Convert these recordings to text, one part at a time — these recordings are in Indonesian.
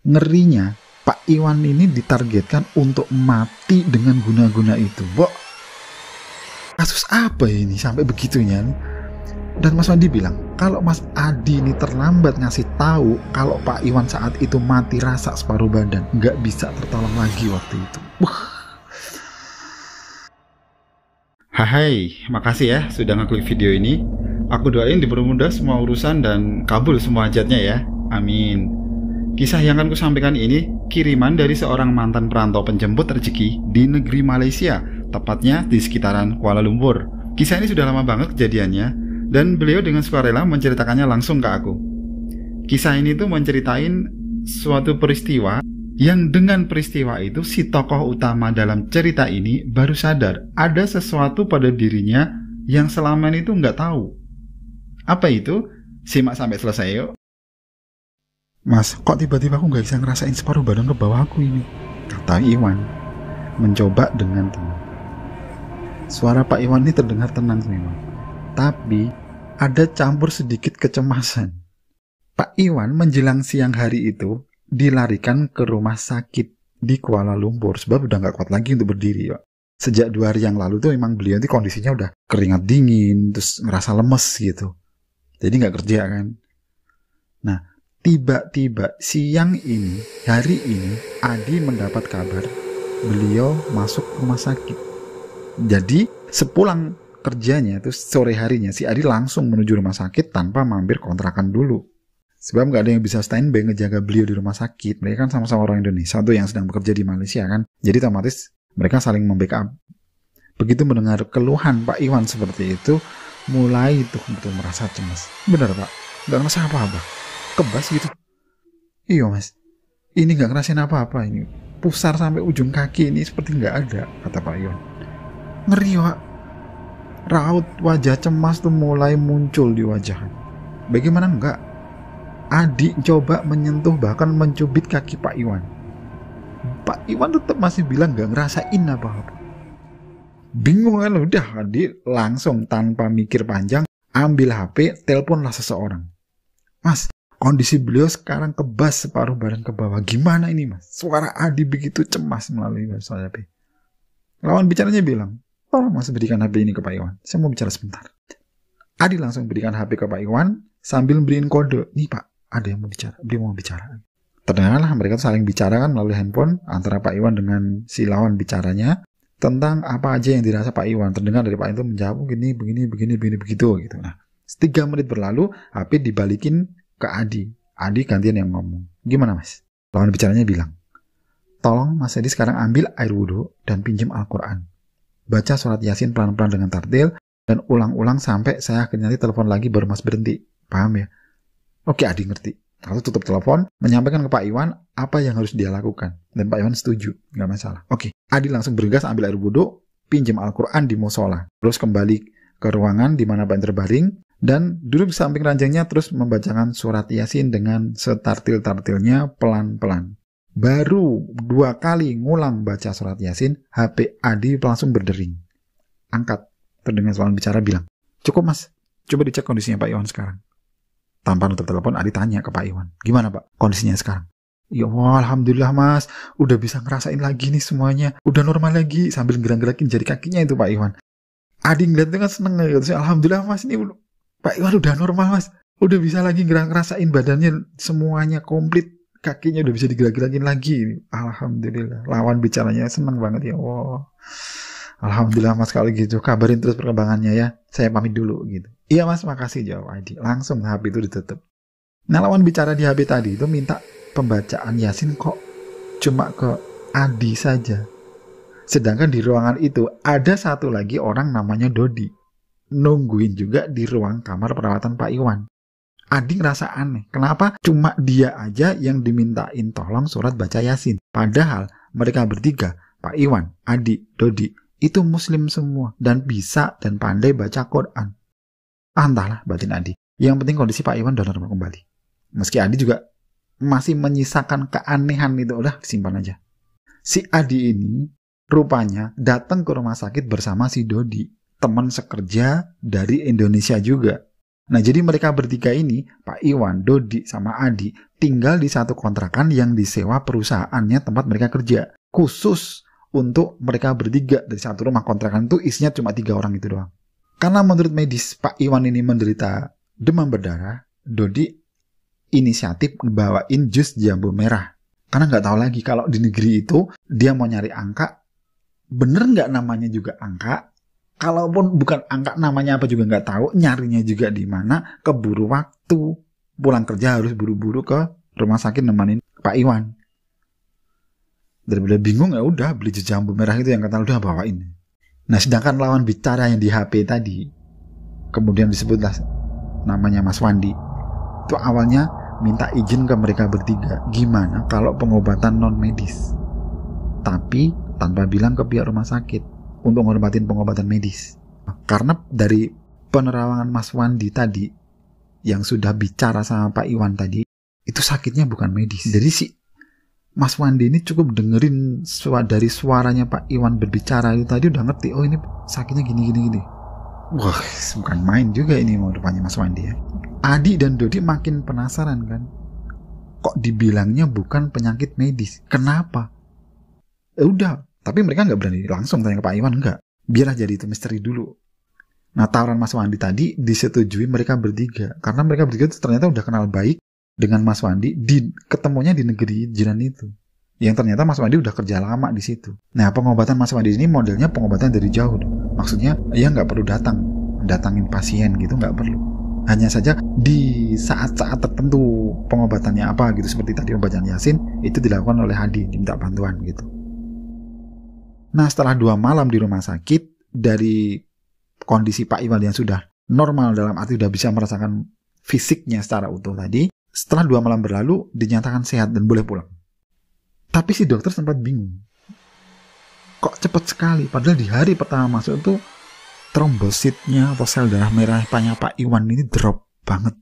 Ngerinya, Pak Iwan ini ditargetkan untuk mati dengan guna-guna itu. Kasus apa ini sampai begitunya? Dan Mas Wandi bilang, kalau Mas Adi ini terlambat ngasih tahu kalau Pak Iwan saat itu mati rasa separuh badan, nggak bisa tertolong lagi waktu itu. Hai, makasih ya sudah ngeklik video ini. Aku doain dipermudah semua urusan dan kabul semua hajatnya ya. Amin. Kisah yang akan kusampaikan ini kiriman dari seorang mantan perantau penjemput rezeki di negeri Malaysia, tepatnya di sekitaran Kuala Lumpur. Kisah ini sudah lama banget kejadiannya, dan beliau dengan sukarela menceritakannya langsung ke aku. Kisah ini tuh menceritain suatu peristiwa yang dengan peristiwa itu si tokoh utama dalam cerita ini baru sadar ada sesuatu pada dirinya yang selama ini tuh nggak tahu. Apa itu? Simak sampai selesai yuk. Mas, kok tiba-tiba aku nggak bisa ngerasain separuh badan ke bawah aku ini? Kata Iwan, mencoba dengan tenang. Suara Pak Iwan ini terdengar tenang memang, tapi ada campur sedikit kecemasan. Pak Iwan menjelang siang hari itu dilarikan ke rumah sakit di Kuala Lumpur sebab udah nggak kuat lagi untuk berdiri. Sejak 2 hari yang lalu tuh emang beliau itu kondisinya udah keringat dingin, terus ngerasa lemes gitu. Jadi nggak kerja kan. Nah, tiba-tiba siang ini, hari ini, Adi mendapat kabar beliau masuk rumah sakit. Jadi sepulang kerjanya, terus sore harinya si Adi langsung menuju rumah sakit tanpa mampir kontrakan dulu. Sebab nggak ada yang bisa standby ngejaga beliau di rumah sakit. Mereka kan sama-sama orang Indonesia tuh yang sedang bekerja di Malaysia kan. Jadi otomatis mereka saling membackup. Begitu mendengar keluhan Pak Iwan seperti itu, mulai tuh betul merasa cemas. Benar Pak, nggak ngerasa apa-apa. Kebas gitu. Iya Mas, ini nggak ngerasain apa-apa ini. Pusar sampai ujung kaki ini seperti nggak ada, kata Pak Iwan. Ngeri Pak. Raut wajah cemas tuh mulai muncul di wajahnya. Bagaimana enggak? Adi coba menyentuh bahkan mencubit kaki Pak Iwan. Pak Iwan tetap masih bilang nggak ngerasain apa-apa. Bingung kan, udah Adi langsung tanpa mikir panjang ambil HP, teleponlah seseorang. Mas, kondisi beliau sekarang kebas separuh badan ke bawah. Gimana ini Mas? Suara Adi begitu cemas melalui HP. Lawan bicaranya bilang, tolong Mas berikan HP ini ke Pak Iwan. Saya mau bicara sebentar. Adi langsung berikan HP ke Pak Iwan sambil beriin kode. Nih Pak, ada yang mau bicara. Dia mau bicara. Terdengarlah mereka saling bicara kan melalui handphone antara Pak Iwan dengan si lawan bicaranya tentang apa aja yang dirasa Pak Iwan. Terdengar dari Pak Iwan itu menjawab begini, begitu gitu. Nah, 3 menit berlalu, HP dibalikin ke Adi. Adi gantian yang ngomong. Gimana Mas? Lawan bicaranya bilang, tolong Mas Adi sekarang ambil air wudhu dan pinjam Al-Quran. Baca surat Yasin pelan-pelan dengan tartil dan ulang-ulang sampai saya akhirnya nanti telepon lagi baru Mas berhenti. Paham ya? Oke, Adi ngerti. Lalu tutup telepon, menyampaikan ke Pak Iwan apa yang harus dia lakukan. Dan Pak Iwan setuju, nggak masalah. Oke, Adi langsung bergegas ambil air wudhu, pinjam Al-Quran di musola. Terus kembali ke ruangan di mana Pak Iwan terbaring, dan duduk di samping ranjangnya terus membacakan surat Yasin dengan setartil-tartilnya pelan-pelan. Baru 2 kali ngulang baca surat Yasin, HP Adi langsung berdering. Angkat, terdengar suara bicara bilang, cukup Mas, coba dicek kondisinya Pak Iwan sekarang. Tanpa nutup telepon, Adi tanya ke Pak Iwan, gimana Pak kondisinya sekarang? Ya Allah, Alhamdulillah Mas, udah bisa ngerasain lagi nih semuanya, udah normal lagi, sambil gerak-gerakin jari kakinya itu Pak Iwan. Adi ngeliat itu kan seneng gitu, Alhamdulillah Mas, ini Pak Iwan udah normal Mas, udah bisa lagi ngerasain badannya semuanya komplit, kakinya udah bisa digerak-gerakin lagi. Alhamdulillah, lawan bicaranya seneng banget ya Allah. Alhamdulillah Mas kalau gitu, kabarin terus perkembangannya ya, saya pamit dulu gitu. Iya Mas, makasih, jawab Adi. Langsung HP itu ditutup. Nah, lawan bicara di HP tadi itu minta pembacaan Yasin kok cuma ke Adi saja. Sedangkan di ruangan itu ada satu lagi orang namanya Dodi. Nungguin juga di ruang kamar perawatan Pak Iwan. Adi ngerasa aneh. Kenapa cuma dia aja yang dimintain tolong surat baca Yasin? Padahal mereka bertiga, Pak Iwan, Adi, Dodi, itu muslim semua dan bisa dan pandai baca Quran. Entahlah batin Adi. Yang penting kondisi Pak Iwan udah normal kembali. Meski Adi juga masih menyisakan keanehan itu, udah simpan aja. Si Adi ini rupanya datang ke rumah sakit bersama si Dodi, teman sekerja dari Indonesia juga. Nah, jadi mereka bertiga ini, Pak Iwan, Dodi, sama Adi, tinggal di satu kontrakan yang disewa perusahaannya tempat mereka kerja. Khusus untuk mereka bertiga dari satu rumah kontrakan itu isinya cuma 3 orang itu doang. Karena menurut medis Pak Iwan ini menderita demam berdarah, Dodi inisiatif ngebawain jus jambu merah. Karena nggak tahu lagi kalau di negeri itu dia mau nyari angka, bener nggak namanya juga angka. Kalaupun bukan angka namanya apa juga nggak tahu, nyarinya juga di mana, keburu waktu. Pulang kerja harus buru-buru ke rumah sakit nemenin Pak Iwan. Daripada bingung ya udah beli jus jambu merah itu yang kata udah bawain. Nah, sedangkan lawan bicara yang di HP tadi, kemudian disebutlah namanya Mas Wandi. Itu awalnya minta izin ke mereka bertiga, gimana kalau pengobatan non medis, tapi tanpa bilang ke pihak rumah sakit untuk menghormatin pengobatan medis. Karena dari penerawangan Mas Wandi tadi yang sudah bicara sama Pak Iwan tadi, itu sakitnya bukan medis. Jadi si Mas Wandi ini cukup dengerin dari suaranya Pak Iwan berbicara itu tadi udah ngerti, oh ini sakitnya gini. Wah, bukan main juga ini mau rupanya Mas Wandi ya. Adi dan Dodi makin penasaran kan, kok dibilangnya bukan penyakit medis, kenapa? Udah, tapi mereka nggak berani langsung tanya ke Pak Iwan, enggak. Biarlah jadi itu misteri dulu. Nah, tawaran Mas Wandi tadi disetujui mereka bertiga. Karena mereka bertiga itu ternyata udah kenal baik dengan Mas Wandi, ketemunya di negeri jiran itu. Yang ternyata Mas Wandi udah kerja lama di situ. Nah, pengobatan Mas Wandi ini modelnya pengobatan dari jauh. Maksudnya, ya nggak perlu datangin pasien gitu, nggak perlu. Hanya saja di saat-saat tertentu pengobatannya apa gitu, seperti tadi pembacaan Yasin, itu dilakukan oleh Hadi, diminta bantuan gitu. Nah, setelah 2 malam di rumah sakit, dari kondisi Pak Iwan yang sudah normal dalam arti sudah bisa merasakan fisiknya secara utuh tadi, setelah 2 malam berlalu, dinyatakan sehat dan boleh pulang. Tapi si dokter sempat bingung. Kok cepat sekali? Padahal di hari pertama masuk itu, trombositnya atau sel darah merahnya Pak Iwan ini drop banget.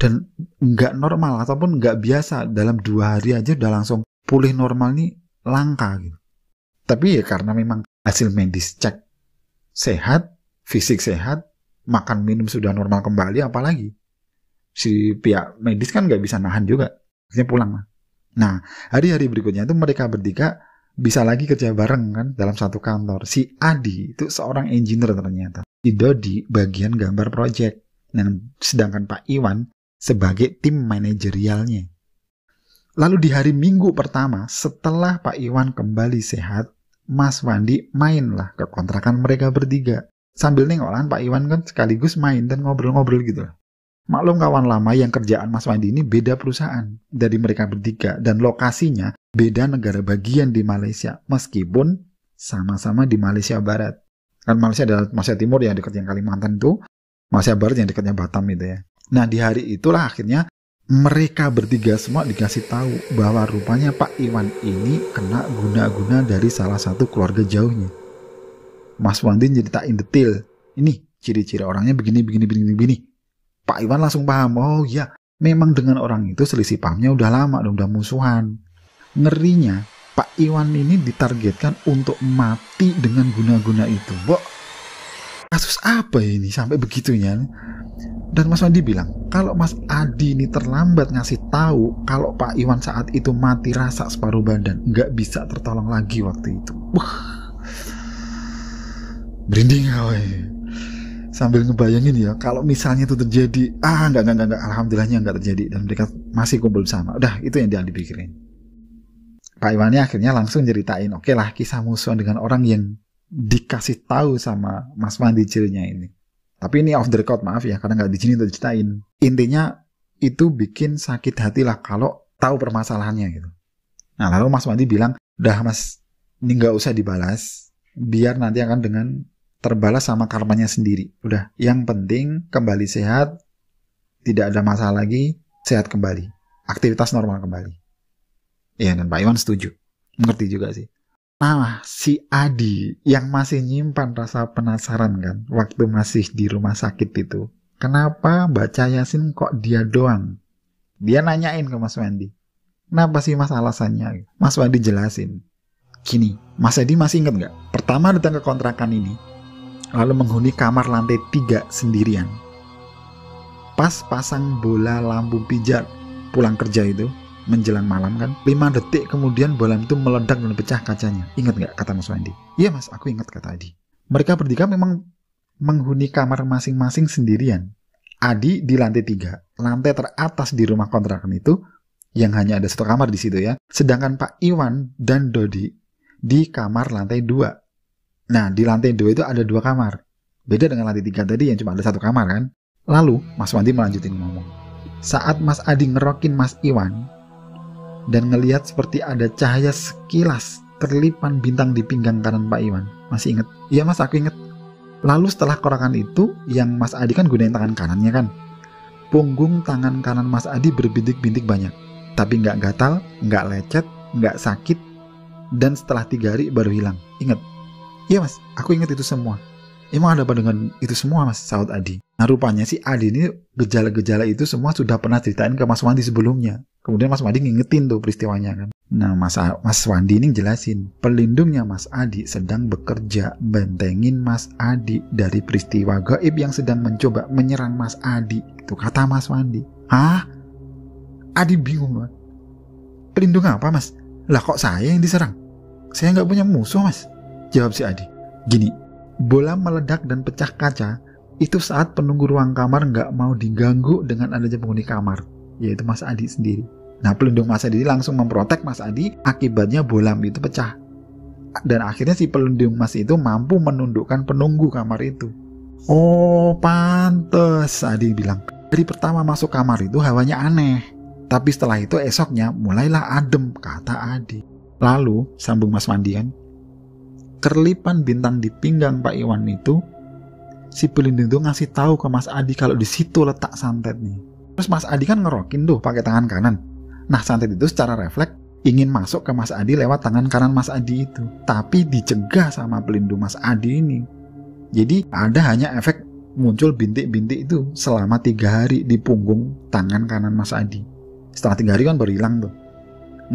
Dan nggak normal ataupun nggak biasa. Dalam 2 hari aja udah langsung pulih normal nih, langka gitu. Tapi ya karena memang hasil medis cek sehat, fisik sehat, makan minum sudah normal kembali, apalagi si pihak medis kan nggak bisa nahan juga, akhirnya pulang lah. Nah, hari-hari berikutnya itu mereka bertiga bisa lagi kerja bareng kan dalam satu kantor. Si Adi itu seorang engineer ternyata, si Dodi bagian gambar project, dan sedangkan Pak Iwan sebagai tim manajerialnya. Lalu di hari Minggu pertama, setelah Pak Iwan kembali sehat, Mas Wandi mainlah ke kontrakan mereka bertiga. Sambil nengokan Pak Iwan kan sekaligus main dan ngobrol-ngobrol gitu. Maklum kawan lama yang kerjaan Mas Wandi ini beda perusahaan dari mereka bertiga. Dan lokasinya beda negara bagian di Malaysia. Meskipun sama-sama di Malaysia Barat. Kan Malaysia adalah Malaysia Timur yang dekat yang Kalimantan itu. Malaysia Barat yang dekatnya Batam itu ya. Nah di hari itulah akhirnya mereka bertiga semua dikasih tahu bahwa rupanya Pak Iwan ini kena guna-guna dari salah satu keluarga jauhnya. Mas Wandi nyeritain detail. Ini ciri-ciri orangnya begini. Pak Iwan langsung paham, oh ya, memang dengan orang itu selisih pahamnya udah lama, udah musuhan. Ngerinya, Pak Iwan ini ditargetkan untuk mati dengan guna-guna itu. Wah, kasus apa ini sampai begitunya? Dan Mas Wandi bilang, kalau Mas Adi ini terlambat ngasih tahu kalau Pak Iwan saat itu mati rasa separuh badan, nggak bisa tertolong lagi waktu itu. Wah, merinding awalnya. Sambil ngebayangin ya, kalau misalnya itu terjadi, enggak, alhamdulillahnya enggak terjadi dan mereka masih kumpul bersama. Udah, itu yang dia dipikirin. Pak Iwannya akhirnya langsung ceritain, oke lah, kisah musuhan dengan orang yang dikasih tahu sama Mas Wandi cirinya ini. Tapi ini off the record, maaf ya, karena nggak di sini untuk ceritain. Intinya itu bikin sakit hati lah kalau tahu permasalahannya gitu. Nah lalu Mas Wandi bilang, udah Mas, ini nggak usah dibalas, biar nanti akan dengan terbalas sama karmanya sendiri. Udah, yang penting kembali sehat, tidak ada masalah lagi, sehat kembali, aktivitas normal kembali. Iya, dan Pak Iwan setuju, mengerti juga sih. Nah, si Adi yang masih nyimpan rasa penasaran kan, waktu masih di rumah sakit itu, kenapa baca Yasin kok dia doang? Dia nanyain ke Mas Wandi, kenapa sih Mas alasannya? Mas Wandi jelasin, gini, Mas Adi masih inget nggak? Pertama datang ke kontrakan ini, lalu menghuni kamar lantai 3 sendirian. Pas pasang bola lampu pijar pulang kerja itu, menjelang malam kan, 5 detik kemudian bola itu meledak dan pecah kacanya. Ingat nggak kata Mas Wandi? Iya Mas, aku ingat kata Adi. Mereka bertiga memang menghuni kamar masing-masing sendirian. Adi di lantai 3, lantai teratas di rumah kontrakan itu, yang hanya ada 1 kamar di situ ya. Sedangkan Pak Iwan dan Dodi di kamar lantai 2. Nah, di lantai 2 itu ada 2 kamar. Beda dengan lantai 3 tadi yang cuma ada 1 kamar kan. Lalu, Mas Wandi melanjutin ngomong. Saat Mas Adi ngerokin Mas Iwan, dan ngelihat seperti ada cahaya sekilas terlipan bintang di pinggang kanan Pak Iwan. Masih inget? Iya Mas, aku inget. Lalu setelah korokan itu, yang Mas Adi kan gunain tangan kanannya kan. Punggung tangan kanan Mas Adi berbintik-bintik banyak. Tapi nggak gatal, nggak lecet, nggak sakit. Dan setelah 3 hari baru hilang. Ingat? Iya Mas, aku inget itu semua. Emang ada apa dengan itu semua Mas? Saud Adi. Nah rupanya si Adi ini gejala-gejala itu semua sudah pernah ceritain ke Mas Wandi sebelumnya. Kemudian Mas Wandi ngingetin tuh peristiwanya kan. Nah Mas Wandi ini jelasin, pelindungnya Mas Adi sedang bekerja bentengin Mas Adi dari peristiwa gaib yang sedang mencoba menyerang Mas Adi. Itu kata Mas Wandi. Hah? Adi bingung Mas. Pelindung apa Mas? Lah kok saya yang diserang? Saya nggak punya musuh Mas. Jawab si Adi. Gini, bola meledak dan pecah kaca itu saat penunggu ruang kamar nggak mau diganggu dengan adanya penghuni kamar, yaitu Mas Adi sendiri. Nah, pelindung Mas Adi langsung memprotek Mas Adi, akibatnya bola itu pecah. Dan akhirnya si pelindung Mas itu mampu menundukkan penunggu kamar itu. Oh, pantes, Adi bilang. Dari pertama masuk kamar itu hawanya aneh. Tapi setelah itu esoknya mulailah adem, kata Adi. Lalu, sambung Mas Wandi kan, kerlipan bintang di pinggang Pak Iwan itu, si pelindung itu ngasih tahu ke Mas Adi kalau di situ letak santetnya. Terus Mas Adi kan ngerokin tuh pakai tangan kanan. Nah santet itu secara refleks ingin masuk ke Mas Adi lewat tangan kanan Mas Adi itu, tapi dicegah sama pelindung Mas Adi ini. Jadi ada hanya efek muncul bintik-bintik itu selama 3 hari di punggung tangan kanan Mas Adi. Setelah 3 hari kan baru hilang tuh.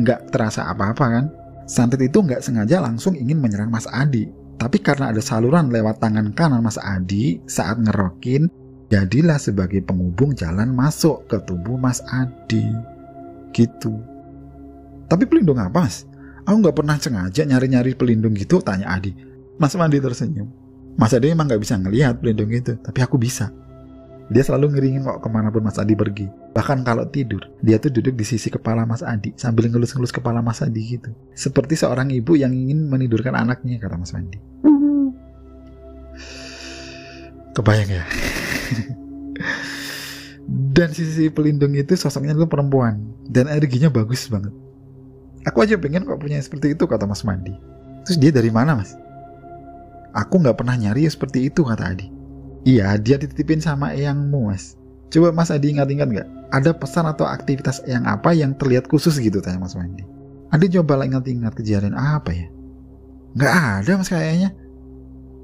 Nggak terasa apa-apa kan. Santet itu nggak sengaja langsung ingin menyerang Mas Adi. Tapi karena ada saluran lewat tangan kanan Mas Adi saat ngerokin, jadilah sebagai penghubung jalan masuk ke tubuh Mas Adi. Gitu. Tapi pelindung apa Mas? Aku nggak pernah sengaja nyari-nyari pelindung gitu, tanya Adi. Mas Wandi tersenyum. Mas Adi emang nggak bisa ngelihat pelindung itu, tapi aku bisa. Dia selalu ngeringin kok kemanapun Mas Adi pergi. Bahkan kalau tidur, dia tuh duduk di sisi kepala Mas Adi sambil ngelus-ngelus kepala Mas Adi gitu. Seperti seorang ibu yang ingin menidurkan anaknya, kata Mas Wandi. Kebayang ya? Dan sisi pelindung itu sosoknya itu perempuan. Dan energinya bagus banget. Aku aja pengen kok punya seperti itu, kata Mas Wandi. Terus dia dari mana Mas? Aku gak pernah nyari seperti itu, kata Adi. Iya, dia dititipin sama eyangmu Mas. Coba Mas Adi ingat-ingat gak? Ada pesan atau aktivitas eyang apa yang terlihat khusus gitu, tanya Mas Wandi. Adi coba ingat-ingat kejadian apa ya? Gak ada Mas kayaknya.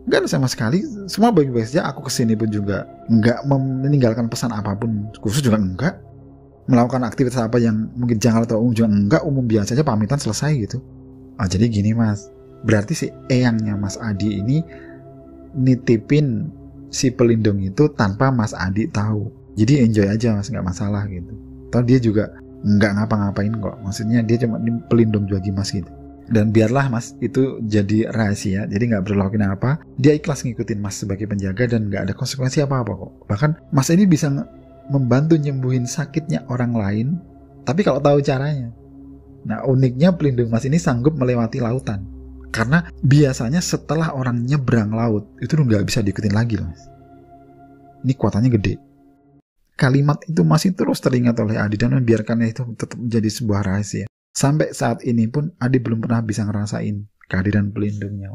Gak ada sama sekali. Semua baik-baik saja. Aku kesini pun juga gak meninggalkan pesan apapun khusus juga enggak. Melakukan aktivitas apa yang mungkin janggal atau umum juga enggak. Umum biasa aja, pamitan selesai gitu. Oh jadi gini Mas, berarti si eyangnya Mas Adi ini nitipin si pelindung itu tanpa Mas Adi tahu. Jadi enjoy aja Mas, nggak masalah gitu. Toh dia juga nggak ngapa-ngapain kok. Maksudnya dia cuma pelindung bagi Mas gitu. Dan biarlah Mas itu jadi rahasia. Jadi nggak perlu lakuin apa. Dia ikhlas ngikutin Mas sebagai penjaga dan nggak ada konsekuensi apa-apa kok. Bahkan Mas ini bisa membantu nyembuhin sakitnya orang lain. Tapi kalau tahu caranya. Nah uniknya pelindung Mas ini sanggup melewati lautan. Karena biasanya setelah orang nyebrang laut, itu nggak bisa diikutin lagi loh Mas. Ini kuatannya gede. Kalimat itu masih terus teringat oleh Adi dan membiarkannya itu tetap menjadi sebuah rahasia. Sampai saat ini pun Adi belum pernah bisa ngerasain kehadiran pelindungnya.